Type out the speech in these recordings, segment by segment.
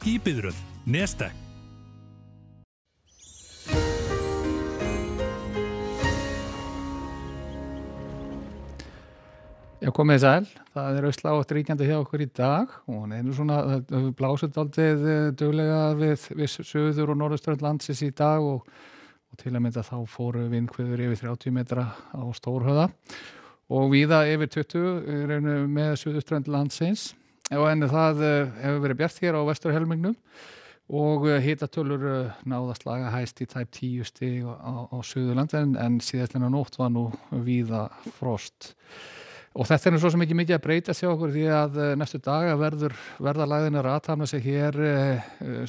skíbiðröð, Nestek. Já, komið sæl. Það austlátt ríkjandi hjá okkur í dag og hann nú svona, það blásið dálítið duglega við söður og norðurströnd landsins í dag og til að mynda þá fóru vindhviður yfir 30 metra á Stórhöfða og víða yfir 20 með suðurströnd landsins. En það hefur verið bjart hér á vesturhelmingnum og hitatölur náðast laga hæst í tæp 10 stig á Suðurland en síðastlega nótt var nú víða frost. Og þetta nú svo sem ekki mikið að breyta sig okkur því að næstu daga verða lagðin að rathafna sig hér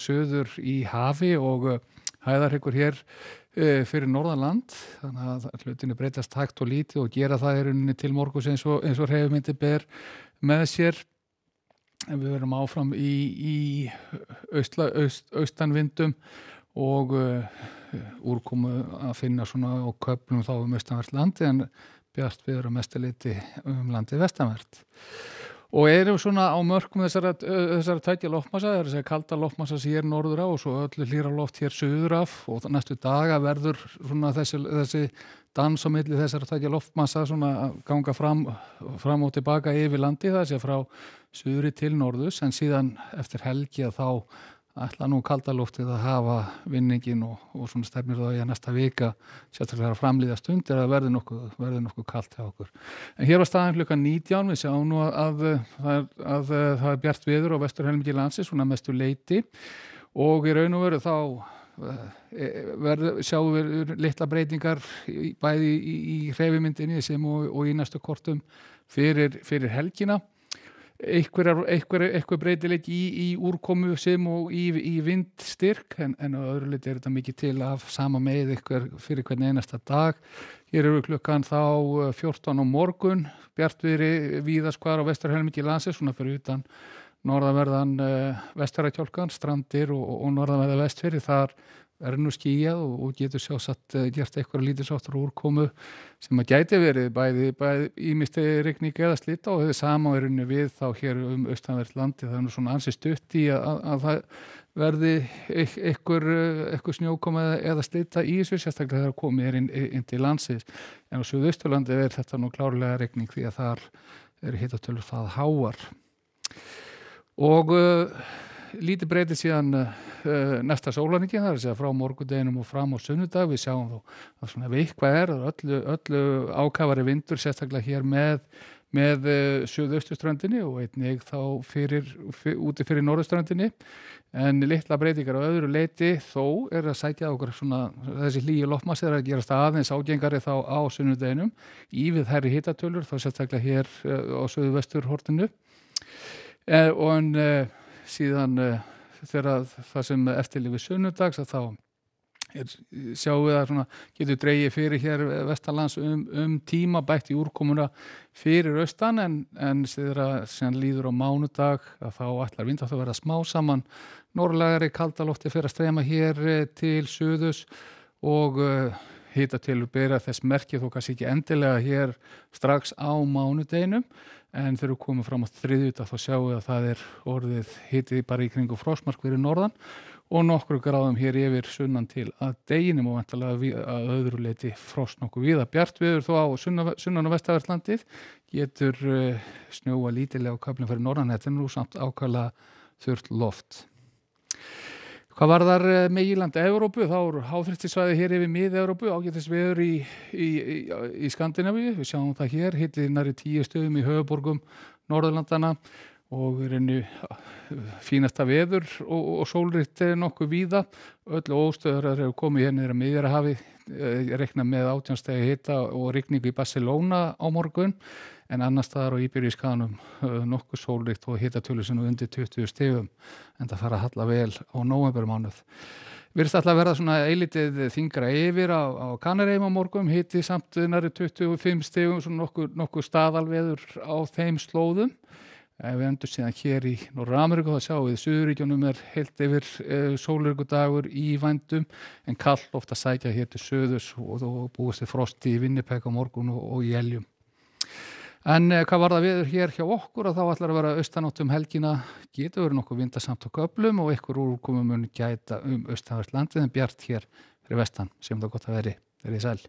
suður í hafi og hæðarhryggur hér fyrir norðanland. Þannig að hlutinu breytast hægt og lítið og gera það í rauninni til morguns eins og hreyfimyndi ber með sér. Við verum áfram í austanvindum og úrkomu að finna svona á köflum þá austanvert landi en bjart viður að mestu leyti landið vestanvert. Og erum svona á mörkum þessara tveggja loftmassa, það þessari kalda loftmassa hér norður á og svo öllu hlýra loft hér suður af og næstu daga verður svona þessi dans á milli þessara tveggja loftmassa svona að ganga fram og tilbaka yfir landi, það sé frá suðri til norðurs en síðan eftir helgi að þá ætla nú kalda loftið að hafa vinningin og svona stefnir það í að næsta vika sérstaklega að framlíða stundir að verði nokkuð kalt hjá okkur. En hér var staðan klukkan 19, við sjáum nú að það er bjart veður á vesturhelmingi landsins, svona mestu leyti og í raun og veru þá sjáum við litla breytingar bæði í hreyfimyndinni sem og í næstu kortum fyrir helgina. Eitthvað breytileiki í úrkomu sem og í vindstyrk en á öðru leyti þetta mikið til af sama með fyrir hvern einasta dag. Hér eru klukkan þá 14 á morgun, bjartviðri víðast hvar á vesturhelmingi landsins, svona fyrir utan norðanverðan Vestfjarðakjálkan, Strandir og norðanverða Vestfirði, þar nú skýjað og getur sjálfsagt gert eitthvað lítilsháttar úrkomu sem að gæti verið bæði ýmist rigning eða slita og þetta sama er unni við þá hér austanvert landi. Það nú svona ansi stutt í að það verði eitthvað snjókoma eða slita í þessu, sérstaklega þegar komið inn til landsins. En á Suðausturlandi þetta nú klárlega rigning því að þar hitatölur það háar. Og lítið breytið síðan næsta sólarhringi, það að segja frá morgundeginum og fram á sunnudag. Við sjáum þó að svona eitthvað öllu ákafari vindur, sérstaklega hér með suðausturströndinni og einnig þá úti fyrir norðurströndinni. En litla breytingar á öðru leyti þó að sækja okkur svona þessi hlýju loftmassi að gerast aðeins ágengari þá á sunnudeginum í við hærri hitatölur, þá sérstaklega hér á suðvesturhorninu. Og síðan þegar það sem eftirlifir sunnudags að þá sjáum við að svona getur dregið fyrir hér vestanlands tíma bætt í úrkomuna fyrir austan en þegar síðan líður á mánudag að þá ætlar vindátt að vera smá saman norðlægari kaldalofti fyrir að streyma hér til suðurs og hitatilur bera þess merki þó kannski ekki endilega hér strax á mánudeginum en þegar við komum fram á þriðjudag þá sjáum við að það orðið hitið bara í kringum frostmark fyrir norðan og nokkru gráðum hér yfir sunnan til að deginum og væntanlega að öðru leyti frost nokkuð víða. Bjart veður þó á sunnan og vestanvert landið getur snjóa lítillega á köflum fyrir norðan, þetta nú samt ákaflega þurrt loft. Hvað varðar meginland Evrópu, þá háþrýstisvæði hér yfir mið-Evrópu, ágætis veður í Skandinavíu. Við sjáum það hér, hitið nærri 10 stöðum í höfuðborgum Norðurlandana og fínasta veður og sólríkt nokkuð víða. Öllu óstöðurar hefur komið hér niður að Miðjarðarhafi, reikna með 18 stiga hita og rigningu í Barcelona á morgun. En annars staðar á Íberíuskaganum nokkuð sólríkt og hitatölur sem undir 20 stigum en það fara að halla vel á nóvembermánuð. Virðist alltaf að verða svona eilítið þyngra yfir á Kanaríeyjum á morgun, hiti samt nærri 25 stigum, svona nokkuð staðalveður á þeim slóðum. Ef við endur síðan hér í Norður-Ameríku þá sjáum við Suðurríkjunum heilt yfir sólríkudagur í vændum en kalt ofta sækja hér til suðurs og búist við frosti í Winnipeg á morgun og í Eljum. En hvað var það viður hér hjá okkur að þá ætlar að vera austanátt helgina, getur verið nokkuð vindasamt á köflum og ykkur úrkomu mun gæta austanvert landið en bjart hér fyrir vestan, sem það gott að verið sæl.